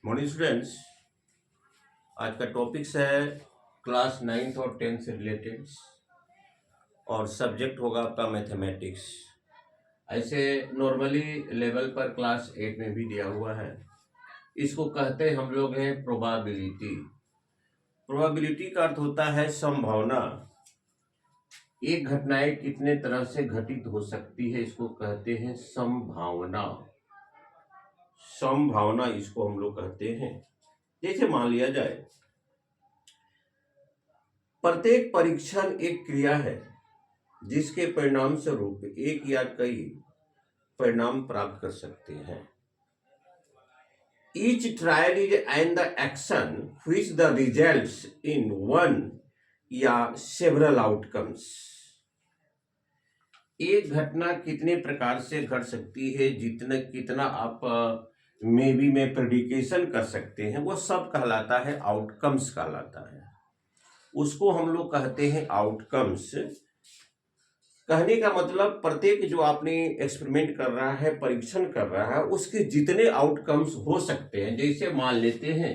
Morning students. आज का topics है क्लास 9th और 10th से रिलेटेड और सब्जेक्ट होगा आपका मैथमेटिक्स। ऐसे नॉर्मली लेवल पर क्लास 8 में भी दिया हुआ है। इसको कहते हैं हम लोग हैं प्रोबेबिलिटी। प्रोबेबिलिटी का अर्थ होता है संभावना। एक घटनाएं कितने तरह से घटित हो सकती है, इसको कहते हैं संभावना। संभावना इसको हम लोग कहते हैं। जैसे मान लिया जाए प्रत्येक परीक्षण एक क्रिया है जिसके परिणाम स्वरूप एक या कई परिणाम प्राप्त कर सकते हैं। Each trial is and the action which the results in one या several outcomes। एक घटना कितने प्रकार से घट सकती है, जितना कितना आप मे बी में प्रेडिकेशन कर सकते हैं, वो सब कहलाता है आउटकम्स कहलाता है। उसको हम लोग कहते हैं आउटकम्स। कहने का मतलब प्रत्येक जो आपने एक्सपेरिमेंट कर रहा है, परीक्षण कर रहा है, उसके जितने आउटकम्स हो सकते हैं। जैसे मान लेते हैं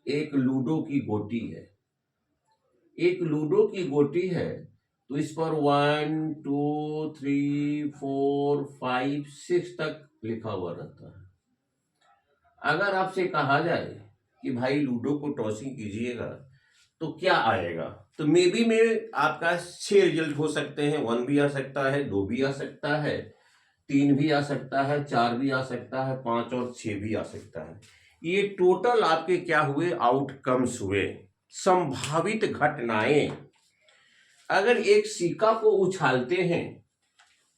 एक लूडो की गोटी है। एक लूडो की गोटी है तो इस पर 1 2 3 4 5 6 तक लिखा हुआ रहता है। अगर आपसे कहा जाए कि भाई लूडो को टॉसिंग कीजिएगा तो क्या आएगा, तो मे बी में आपका 6 रिजल्ट हो सकते हैं। 1 भी आ सकता है, 2 भी आ सकता है, 3 भी आ सकता है, 4 भी आ सकता है, 5 और 6 भी आ सकता है। ये टोटल आपके क्या हुए, आउटकम्स हुए, संभावित घटनाएं। अगर एक सिक्का को उछालते हैं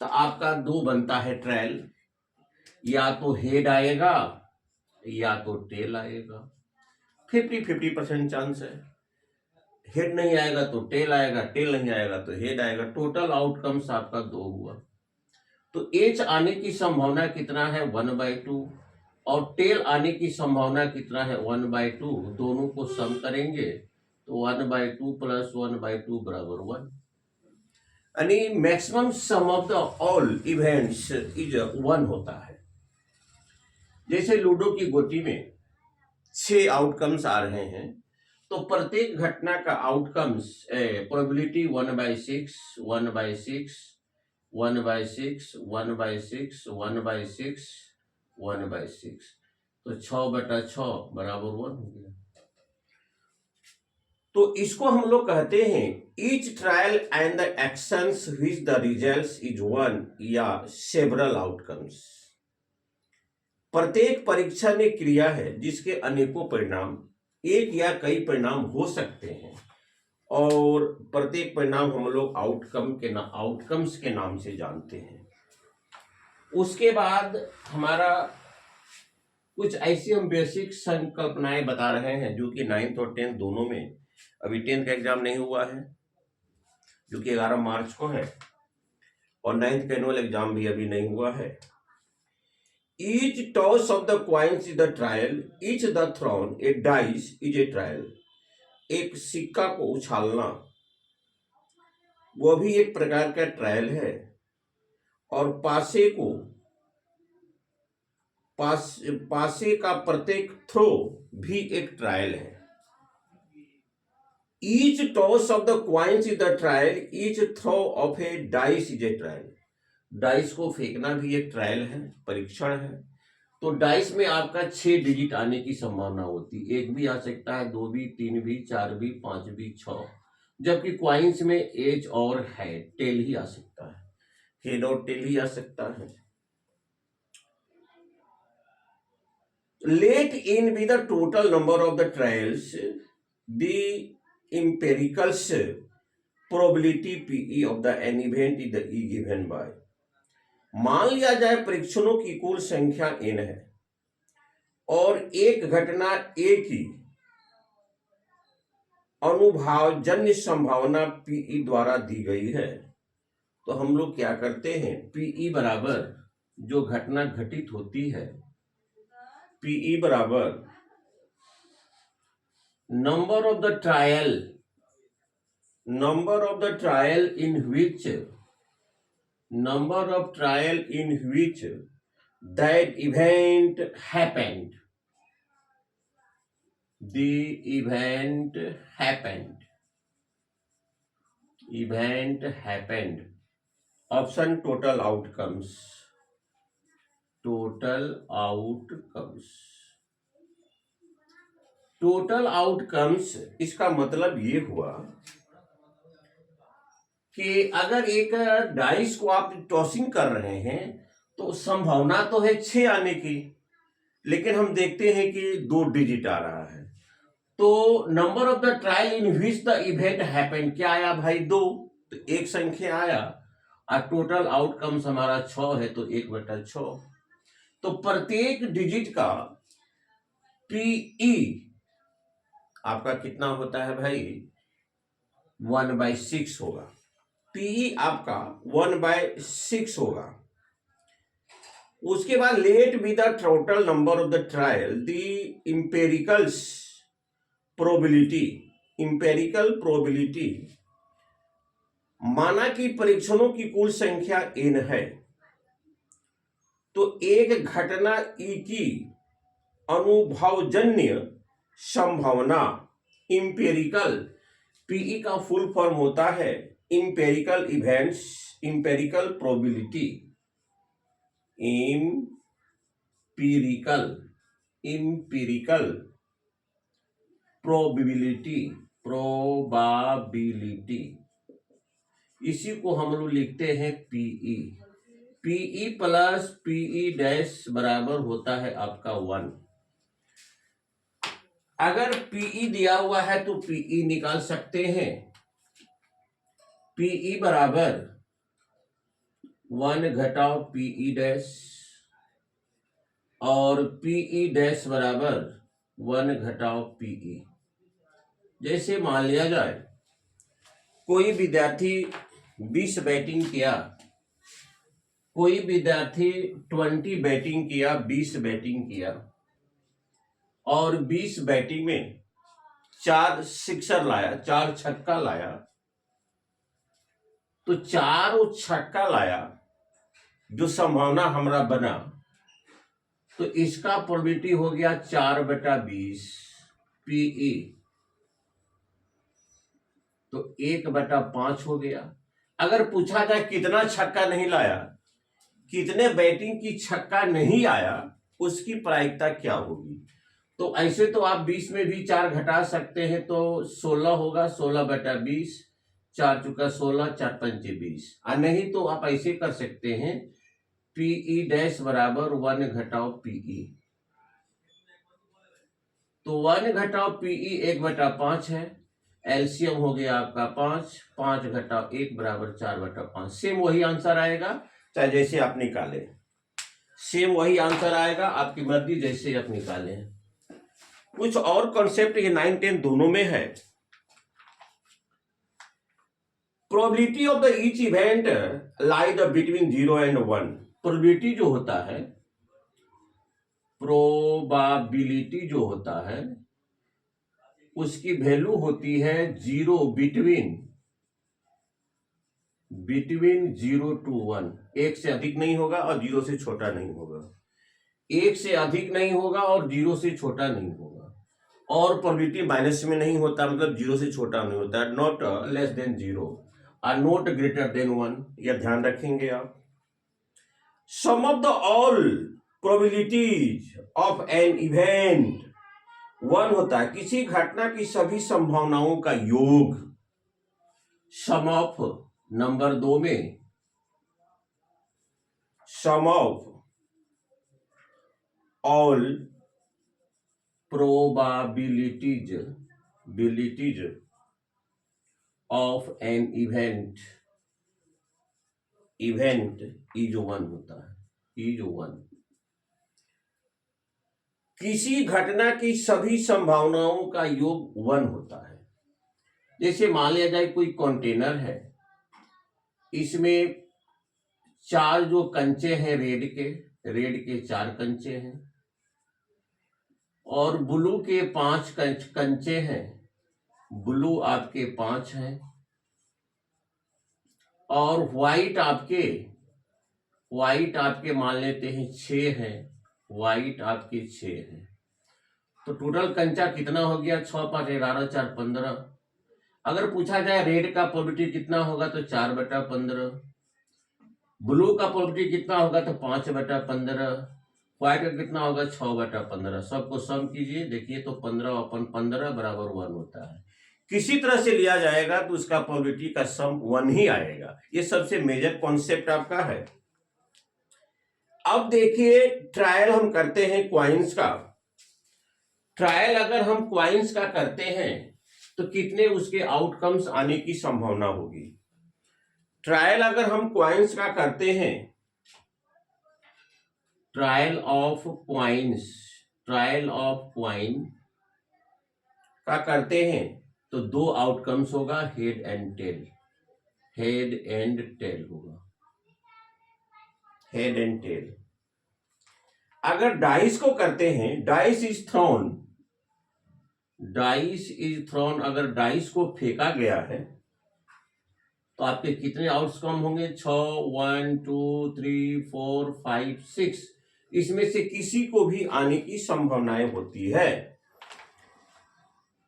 तो आपका 2 बनता है ट्रायल। या तो हेड आएगा या तो टेल आएगा। 50-50% चांस है। हेड नहीं आएगा तो टेल आएगा, टेल नहीं आएगा तो हेड आएगा। टोटल आउटकम्स आपका 2 हुआ। तो एच आने की संभावना कितना है, 1/2, और टेल आने की संभावना कितना है, 1/2। दोनों को सम करेंगे तो 1/2 प्लस 1/2 बराबर 1। यानी maximum some of the all events is 1 होता है। जैसे लूडो की गोटी में 6 आउटकम्स आ रहे हैं, तो प्रत्येक घटना का आउटकम्स प्रोबेबिलिटी 1/6 1/6 1/6 1/6 1/6 1/6, तो 6/6 बराबर 1 हो गया। तो इसको हम लोग कहते हैं each trial and the actions which the results is 1 या सेवरल आउटकम्स। प्रत्येक परीक्षण एक क्रिया है जिसके अनेकों परिणाम, एक या कई परिणाम हो सकते हैं, और प्रत्येक परिणाम हम लोग आउटकम्स के नाम से जानते हैं। उसके बाद हमारा कुछ ऐसी हम बेसिक संकल्पनाएं बता रहे हैं जो कि 9th और 10th दोनों में। अभी 10th का एग्जाम नहीं हुआ है जो कि 11 मार्च को है, और 9th का एनुअल एग्जाम भी अभी नहीं हुआ है। Each toss of the coins is the trial, each the thrown a dice is a trial। एक सिक्का को उछालना वो भी एक प्रकार का ट्रायल है, और पासे का प्रत्येक थ्रो भी एक ट्रायल है। Each toss of the coins is the trial, each throw of a dice is a trial। Dice को फेंकना भी एक ट्रायल है, परीक्षण है। तो डाइस में आपका 6 डिजिट आने की संभावना होती है। 1 भी आ सकता है, 2 भी, 3 भी, 4 भी, 5 भी, 6। जबकि क्वाइंस में एज और हेड, टेल ही आ सकता है। हेड और टेल ही आ सकता है। Let n be the total number of the trials, the empiricals probability PE of the n event is the E given by। मान लिया जाए परीक्षणों की कुल संख्या n है और एक घटना A की अनुभावजन्य संभावना PE द्वारा दी गई है, तो हम लोग क्या करते हैं, PE बराबर जो घटना घटित होती है, PE बराबर number of the trial in which that event happened। the event happened. Option total outcomes इसका मतलब ये हुआ कि अगर एक डाइस को आप टॉसिंग कर रहे हैं तो संभावना तो है 6 आने की, लेकिन हम देखते हैं कि 2 डिजिट आ रहा है। तो number of the trial in which the event happened क्या आया भाई 2, तो एक संख्या आया और टोटल आउटकम्स हमारा 6 है तो 1/6। तो प्रत्येक डिजिट का पीई आपका कितना होता है भाई 1/6 होगा। पीई आपका 1/6 होगा। उसके बाद let be the total number of the trial the empirical probability माना कि परीक्षणों की कुल संख्या n है तो एक घटना ई की अनुभवजन्य संभावना इंपेरिकल पीई का फुल फॉर्म होता है empirical events empirical probability empirical probability इसी को हम लोग लिखते हैं पीई प्लस पीई डैश बराबर होता है आपका 1। अगर पीई दिया हुआ है तो पीई निकाल सकते हैं। पीई बराबर 1 घटाओ पीई डैश और पीई डैश बराबर 1 घटाओ पीई। जैसे मान लिया जाए कोई विद्यार्थी 20 बैटिंग किया, कोई विद्यार्थी 20 बैटिंग किया, 20 बैटिंग किया और 20 बैटिंग में 4 सिक्सर लाया, 4 छक्का लाया, तो 4 छक्का लाया जो संभावना हमारा बना तो इसका प्रोबेबिलिटी हो गया 4/20 पीई, तो 1/5 हो गया। अगर पूछा जाए कितना छक्का नहीं लाया, कितने बैटिंग की छक्का नहीं आया, उसकी प्रायिकता क्या होगी। तो ऐसे तो आप 20 में भी 4 घटा सकते हैं तो 16 होगा, 16/20, 4 चुका 16, 4 पंचे 20। और नहीं तो आप ऐसे कर सकते हैं पीई डैश बराबर 1 घटाओ पीई, तो 1 घटाओ पीई 1/5 है, एलसीएम हो गया आपका 5, 5 घटाओ 1 बराबर 4/5। सेम वही आंसर आएगा चाहे जैसे आप निकालें, सेम वही आंसर आएगा, आपकी मर्जी जैसे आप निकालें। कुछ और कॉन्सेप्ट ये 9, 10 दोनों में है। Probability of the each event lie the between 0 and 1। Probability जो होता है उसकी वैल्यू होती है 0 बिटवीन 0 to 1। 1 से अधिक नहीं होगा और 0 से छोटा नहीं होगा, 1 से अधिक नहीं होगा और 0 से छोटा नहीं होगा। और प्रोबेबिलिटी माइनस में नहीं होता, मतलब 0 से छोटा नहीं होता, नॉट लेस देन 0 और नॉट ग्रेटर देन 1, यह ध्यान रखेंगे आप। Sum of the all probabilities of an event 1 होता है, किसी घटना की सभी संभावनाओं का योग। सम ऑफ नंबर 2 में sum of all probabilities of an event is 1 होता है, इज 1। किसी घटना की सभी संभावनाओं का योग 1 होता है। जैसे मान लिया जाए कोई कंटेनर है, इसमें 4 जो कंचे हैं रेड के 4 कंचे हैं और ब्लू के 5 कंचे हैं, ब्लू आपके 5 हैं और व्हाइट आपके मान लेते हैं 6 हैं, व्हाइट आपके 6 हैं। तो टोटल कंचा कितना हो गया, 6 5 11 4 15। अगर पूछा जाए रेड का प्रोबेबिलिटी कितना होगा तो 4/15, ब्लू का प्रोबेबिलिटी कितना होगा तो 5/15, व्हाइट का कितना होगा 6/15। सबको सम कीजिए, देखिए तो 15/15 बराबर 1 होता है। किसी तरह से लिया जाएगा तो उसका प्रोबेबिलिटी का सम 1 ही आएगा। ये सबसे मेजर कॉन्सेप्ट आपका है। अब देखिए ट्रायल हम करते हैं क्वाइंस का। ट्रायल अगर हम क्वाइंस का करते हैं तो कितने उसके आउटकम्स आने की संभावना होगी। ट्रायल अगर हम क्वाइंस का करते हैं, trial of coins, trial of coin का करते हैं तो 2 आउटकम्स होगा, head and tail, head and tail होगा, हेड एंड टेल। अगर डाइस को करते हैं, dice is thrown, dice is thrown, अगर डाइस को फेंका गया है तो आपके कितने आउटकम होंगे, 6 1 2 3 4 5 6। इसमें से किसी को भी आने की संभावनाएं होती है।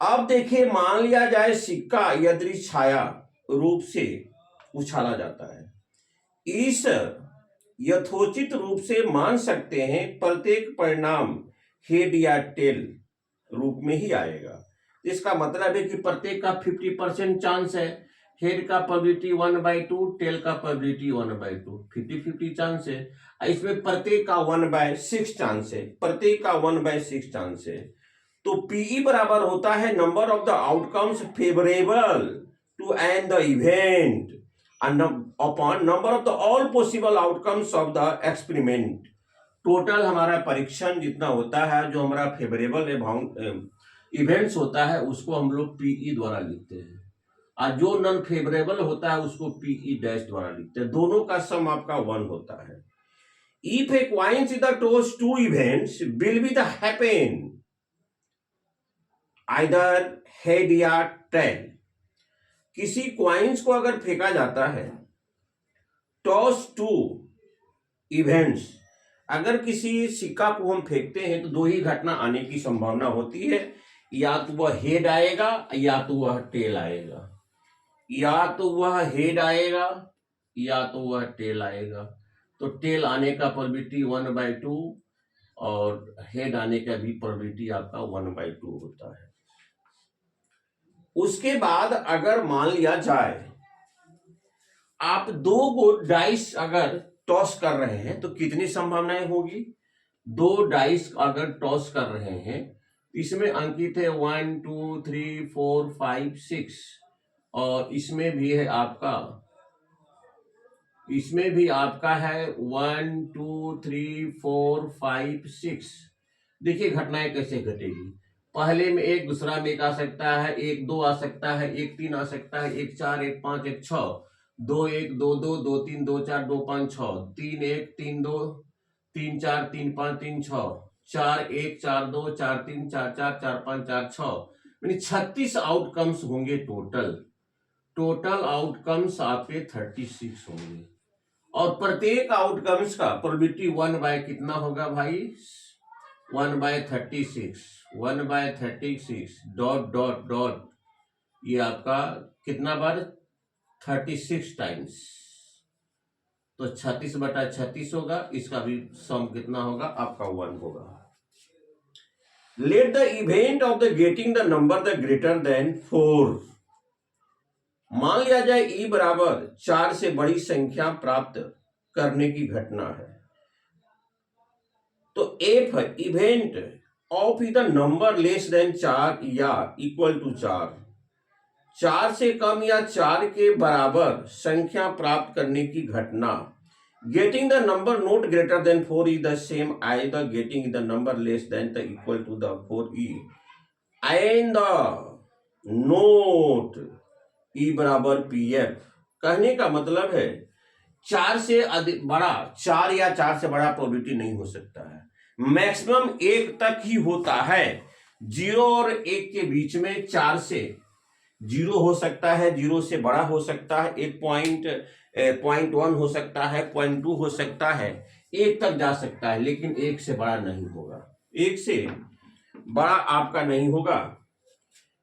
अब देखिए मान लिया जाए सिक्का यदृच्छाया रूप से उछाला जाता है। इस यथोचित रूप से मान सकते हैं प्रत्येक परिणाम हेड या टेल रूप में ही आएगा। इसका मतलब है कि प्रत्येक का 50% चांस है, हेड का प्रोबेबिलिटी 1/2, टेल का प्रोबेबिलिटी 1/2, 50-50 चांस है। इसमें प्रत्येक का 1/6 चांस है, प्रत्येक का 1/6 चांस है। तो पीई बराबर होता है number of the outcomes favourable to and the event upon number of the all possible outcomes of the experiment. Total हमारा परीक्षण जितना होता है, जो हमारा फेवरेबल इवेंट्स होता है उसको हम लोग पीई द्वारा लिखते हैं, और जो नॉन फेवरेबल होता है उसको पीई डैश द्वारा लिखते हैं। दोनों का सम आपका 1 होता है। If A coincidence 2 events will be the happen either head या टेल। किसी क्वाइंस को अगर फेंका जाता है, टॉस 2 इवेंट्स, अगर किसी सिक्का को हम फेंकते हैं तो 2 ही घटना आने की संभावना होती है, या तो वह हेड आएगा या तो वह टेल आएगा, या तो वह हेड आएगा या तो वह टेल आएगा। तो टेल आने का प्रोबेबिलिटी 1/2 और हेड आने का भी प्रोबेबिलिटी आपका 1/2 होता है। उसके बाद अगर मान लिया जाए आप 2 डाइस अगर टॉस कर रहे हैं तो कितनी संभावनाएं होगी। 2 डाइस अगर टॉस कर रहे हैं, इसमें अंकित है 1 2 3 4 5 6, और इसमें भी है आपका, इसमें भी आपका है 1 2 3 4 5 6। देखिए घटनाएं कैसे घटेगी। पहले में 1, दूसरा में 1 आ सकता है, 1 2 आ सकता है, 1 3 आ सकता है, 1 4 1 5 1 6, 2 1 2 2 2 3 2 4 2 5 6, 3 1 3 2 3 4 3 5 3 6, 4 1 4 2 4 3 4 4 4 5 4 6, यानी 36 आउटकम्स होंगे टोटल। टोटल आउटकम्स आपके 36 होंगे, और प्रत्येक आउटकम्स का प्रोबेबिलिटी 1 बाय कितना होगा भाई, 1/36, 1/36 डॉट डॉट डॉट, ये आपका कितना बार 36 टाइम्स, तो 36/36 होगा। इसका भी सम कितना होगा आपका 1 होगा। Let the event of the getting the number the greater than 4। मान लिया जाए ई बराबर 4 से बड़ी संख्या प्राप्त करने की घटना है, तो F event of the number less then 4 या इक्वल टू 4, 4 से कम या 4 के बराबर संख्या प्राप्त करने की घटना। Getting the number not greater than 4 is the same as the getting the number less than the equal to the 4 E, and the not E बराबर पी एफ। कहने का मतलब है 4 से अधिक बड़ा, 4 या 4 से बड़ा प्रोबेबिलिटी नहीं हो सकता है, मैक्सिमम 1 तक ही होता है। 0 और 1 के बीच में 4 से 0 हो सकता है, 0 से बड़ा हो सकता है, 1.1 हो सकता है, 0.2 हो सकता है, 1 तक जा सकता है, लेकिन 1 से बड़ा नहीं होगा। 1 से बड़ा आपका नहीं होगा।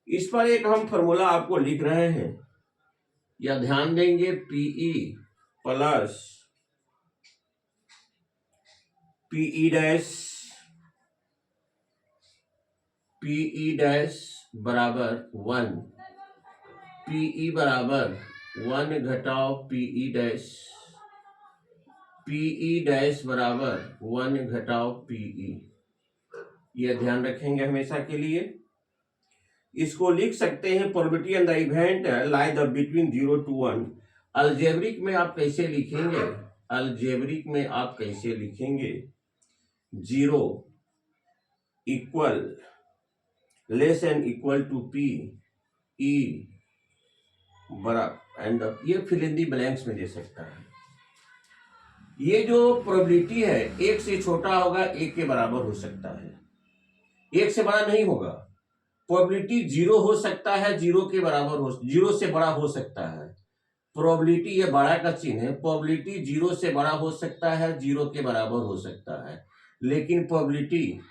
इस पर एक हम फॉर्मूला आपको लिख रहे हैं, या ध्यान देंगे, पीई प्लस पीई डैश बराबर 1, पीई बराबर 1 घटाओ पीई डैश बराबर 1 घटाओ पीई। यह ध्यान रखेंगे हमेशा के लिए। इसको लिख सकते हैं probability and the event lie the between 0 to 1। Algebraic में आप कैसे लिखेंगे? अलजेब्रिक में आप कैसे लिखेंगे? 0 equal less and equal to P E बराबर एंड ये फिल इन दी ब्लैंक्स में दे सकता है। ये जो प्रोबेबिलिटी है 1 से छोटा होगा, 1 के बराबर हो सकता है, 1 से बड़ा नहीं होगा। प्रोबेबिलिटी 0 हो सकता है, 0 के बराबर हो, 0 से बड़ा हो सकता है। प्रोबेबिलिटी, ये बड़ा का चिन्ह है, प्रोबेबिलिटी 0 से बड़ा हो सकता है, 0 के बराबर हो सकता है। लेकिन प्रोबेबिलिटी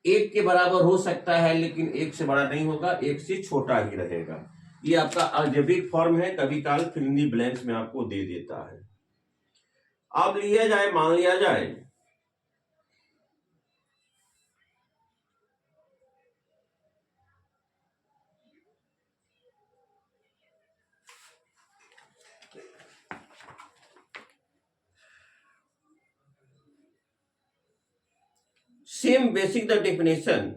1 के बराबर हो सकता है, लेकिन 1 से बड़ा नहीं होगा, 1 से छोटा ही रहेगा। ये आपका अलजेब्रिक फॉर्म है, कभी काल फिल इन दी ब्लैंक्स में आपको दे देता है। अब लिया जाए, मान लिया जाए same basic the definition.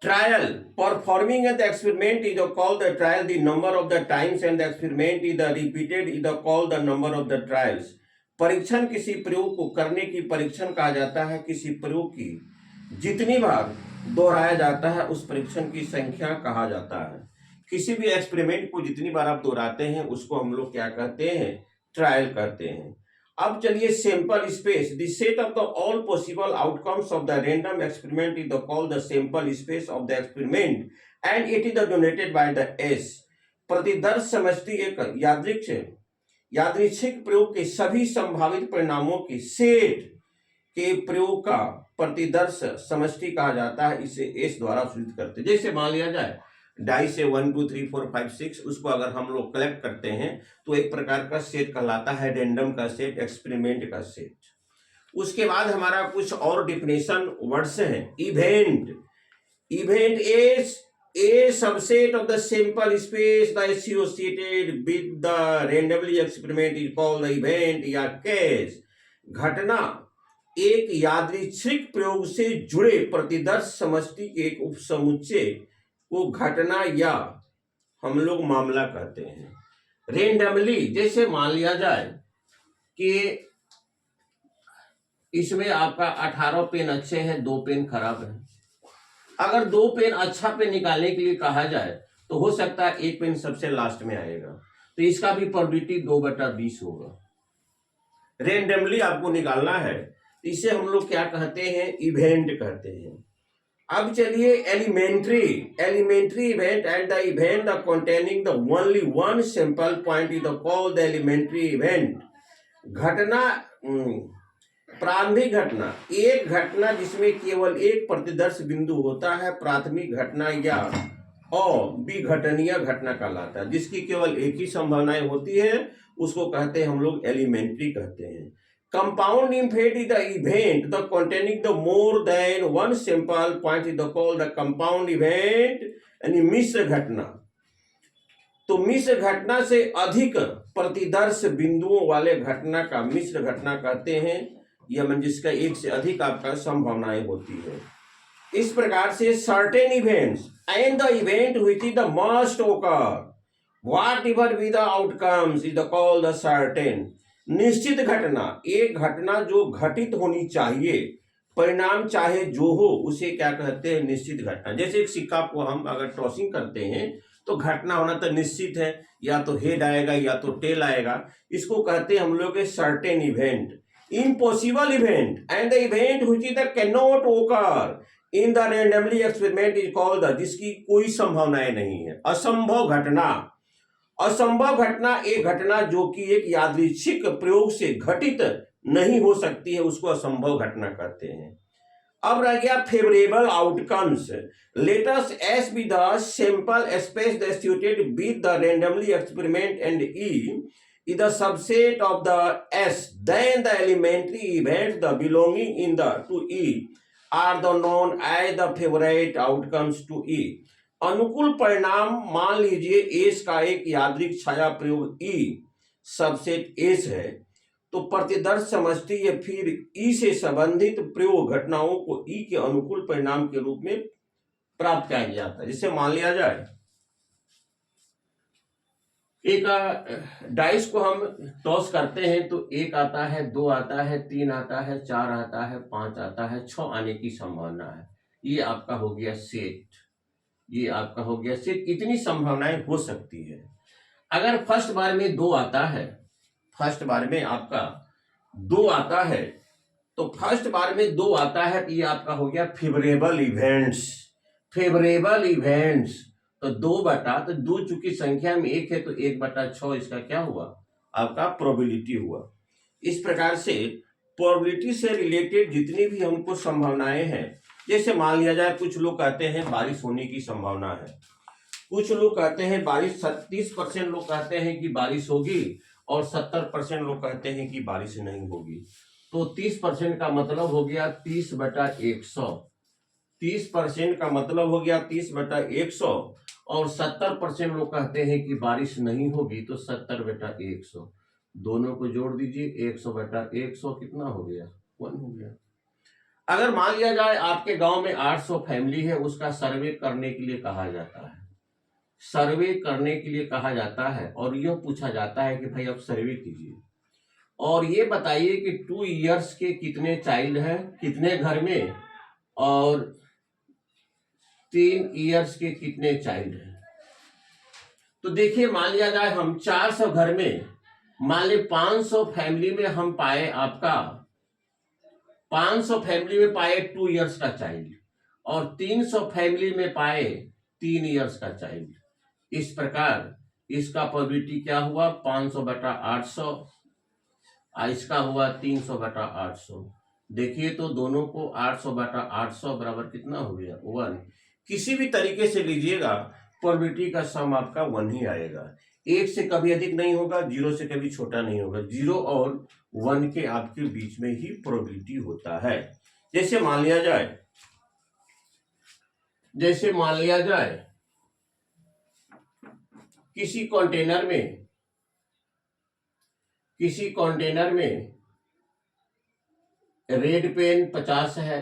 Trial, performing the experiment is called the trial. The number of the times and the experiment is repeated is called the number of the trials. परीक्षण किसी प्रयोग को करने की परीक्षण कहा जाता है। किसी प्रयोग की जितनी बार दोहराया जाता है उस परीक्षण की संख्या कहा जाता है। किसी भी एक्सपेरिमेंट को जितनी बार आप दोहराते हैं उसको हम लोग क्या कहते हैं? ट्रायल कहते हैं। अब चलिए, sample space, the set of the all possible outcomes of the random experiment is called the sample space of the experiment and it is donated by the S. प्रतिदर्श समष्टि एक यादृच्छिक प्रयोग के सभी संभावित परिणामों के सेट के प्रयोग का प्रतिदर्श समष्टि कहा जाता है। इसे एस द्वारा सूचित करते हैं। जैसे मान लिया जाए डाई से 1 2 3 4 5 6, उसको अगर हम लोग कलेक्ट करते हैं तो एक प्रकार का सेट कहलाता है, रैंडम का सेट, एक्सपेरिमेंट का सेट। उसके बाद हमारा कुछ और डिफिनेशन वर्ड्स हैं। Event is a subset of the sample space that is associated with the randomly experiment is called the event या केस। घटना एक यादृच्छिक प्रयोग से जुड़े प्रतिदर्श समष्टि के एक उपसमुच्चय को घटना या हम लोग मामला कहते हैं। रेंडमली, जैसे मान लिया जाए कि इसमें आपका 18 पेन अच्छे हैं, 2 पेन खराब हैं। अगर 2 पेन अच्छा पेन निकालने के लिए कहा जाए तो हो सकता है 1 पेन सबसे लास्ट में आएगा, तो इसका भी प्रोबेबिलिटी 2/20 होगा। रेंडमली आपको निकालना है, इसे हम लोग क्या कहते हैं? इवेंट कहते हैं। अब चलिए, elementary event and the event the containing the only one sample point is called the elementary event. घटना, प्रारंभिक घटना, एक घटना जिसमें केवल एक प्रतिदर्श बिंदु होता है, प्राथमिक घटना या विघटनीय घटना कहलाता है। जिसकी केवल एक ही संभावनाएं होती है उसको कहते हैं हम लोग एलिमेंट्री कहते हैं। Compound event is the event the containing the more than one sample point is called the compound event. यानी मिश्र घटना, तो मिश्र घटना से अधिक प्रतिदर्श बिंदुओं वाले घटना का मिश्र घटना कहते हैं, या जिसका एक से अधिक आपका संभावनाएं होती है। इस प्रकार से certain events and the event which is the must occur whatever be the outcomes is called the certain. निश्चित घटना, एक घटना जो घटित होनी चाहिए, परिणाम चाहे जो हो, उसे क्या कहते हैं? निश्चित घटना। जैसे एक सिक्का को हम अगर टॉसिंग करते हैं तो घटना होना तो निश्चित है, या तो हेड आएगा या तो टेल आएगा। इसको कहते हैं हम लोग certain event. Impossible event and the event which is the cannot occur in the randomly experiment is called the, जिसकी कोई संभावनाएं नहीं है। असंभव घटना, असंभव घटना एक घटना जो कि एक यादृच्छिक प्रयोग से घटित नहीं हो सकती है, उसको असंभव घटना कहते हैं। अब रह गया favourable outcomes. Let us S be the sample space distributed with the randomly experiment and E is the subset of the S, then the elementary events the belonging in the to E are the known as the favorite outcomes to E. अनुकूल परिणाम मान लीजिए S का एक यादृच्छिक छाया प्रयोग ई subset S है, तो प्रतिदर्श समष्टि या फिर ई से संबंधित प्रयोग घटनाओं को ई के अनुकूल परिणाम के रूप में प्राप्त किया जाता है। जिससे मान लिया जाए एक डाइस को हम टॉस करते हैं तो 1 आता है, 2 आता है, 3 आता है, 4 आता है, 5 आता है, 6 आने की संभावना है। ये आपका हो गया सेट, ये आपका हो गया सेट। इतनी संभावनाएं हो सकती है। अगर फर्स्ट बार में 2 आता है, फर्स्ट बार में आपका 2 आता है, तो फर्स्ट बार में 2 आता है तो ये आपका हो गया फेवरेबल इवेंट्स। फेवरेबल इवेंट्स तो 2 तो 2 चूंकि संख्या में 1 है तो 1/6 इसका क्या हुआ, आपका प्रोबेबिलिटी हुआ। इस प्रकार से प्रोबेबिलिटी से रिलेटेड जितनी भी हमको संभावनाएं हैं, जैसे मान लिया जाए कुछ लोग कहते हैं बारिश होने की संभावना है, कुछ लोग कहते हैं बारिश 30% लोग कहते हैं कि बारिश होगी और 70% लोग कहते हैं कि बारिश नहीं होगी। तो 30% का मतलब हो गया 30/100, 30% का मतलब हो गया 30/100 और 70% लोग कहते हैं कि बारिश नहीं होगी तो 70/100। दोनों को जोड़ दीजिए, 100/100 कितना हो गया, 1 हो गया। अगर मान लिया जाए आपके गांव में 800 फैमिली है, उसका सर्वे करने के लिए कहा जाता है, सर्वे करने के लिए कहा जाता है और यह पूछा जाता है कि भाई आप सर्वे कीजिए और ये बताइए कि 2 इयर्स के कितने चाइल्ड हैं, कितने घर में, और 3 इयर्स के कितने चाइल्ड हैं। तो देखिए मान लिया जाए हम 400 घर में, मान ली 500 फैमिली में हम पाए आपका 500 फैमिली में पाए 2 इयर्स का चाइल्ड और 300 फैमिली में पाए 3 इयर्स का चाइल्ड। इस प्रकार इसका प्रोबेबिलिटी क्या हुआ, 500/800, इसका हुआ 300/800। देखिए तो दोनों को 800/800 बराबर कितना हो गया, 1। किसी भी तरीके से लीजिएगा प्रोबेबिलिटी का सम आपका 1 ही आएगा। 1 से कभी अधिक नहीं होगा, 0 से कभी छोटा नहीं होगा। 0 और 1 के आपके बीच में ही प्रोबेबिलिटी होता है। जैसे मान लिया जाए किसी कंटेनर में रेड पेन 50 है,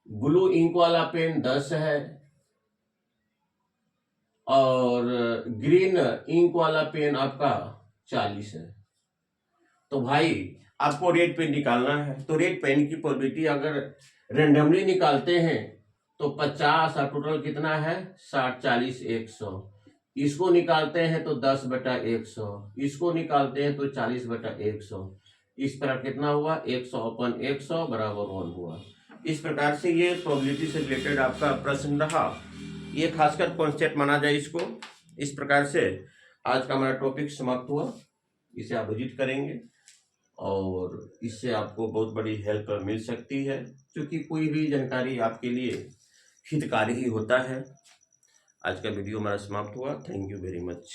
ब्लू इंक वाला पेन 10 है और ग्रीन इंक वाला पेन आपका 40 है। तो भाई आपको रेड पेन निकालना है, तो रेड पेन की प्रोबेबिलिटी अगर रेंडमली निकालते हैं तो 50 और टोटल कितना है 60, 40, 100। इसको निकालते हैं तो 10/100, इसको निकालते हैं तो 40/100। इस तरह कितना हुआ, 100/100 बराबर 1 हुआ। इस प्रकार से ये प्रोबेबिलिटी से रिलेटेड आपका प्रश्न रहा। ये खासकर कॉन्सेप्ट माना जाए इसको। इस प्रकार से आज का हमारा टॉपिक समाप्त हुआ। इसे आप विजिट करेंगे और इससे आपको बहुत बड़ी हेल्प मिल सकती है, क्योंकि कोई भी जानकारी आपके लिए हितकारी ही होता है। आज का वीडियो हमारा समाप्त हुआ। Thank you very much.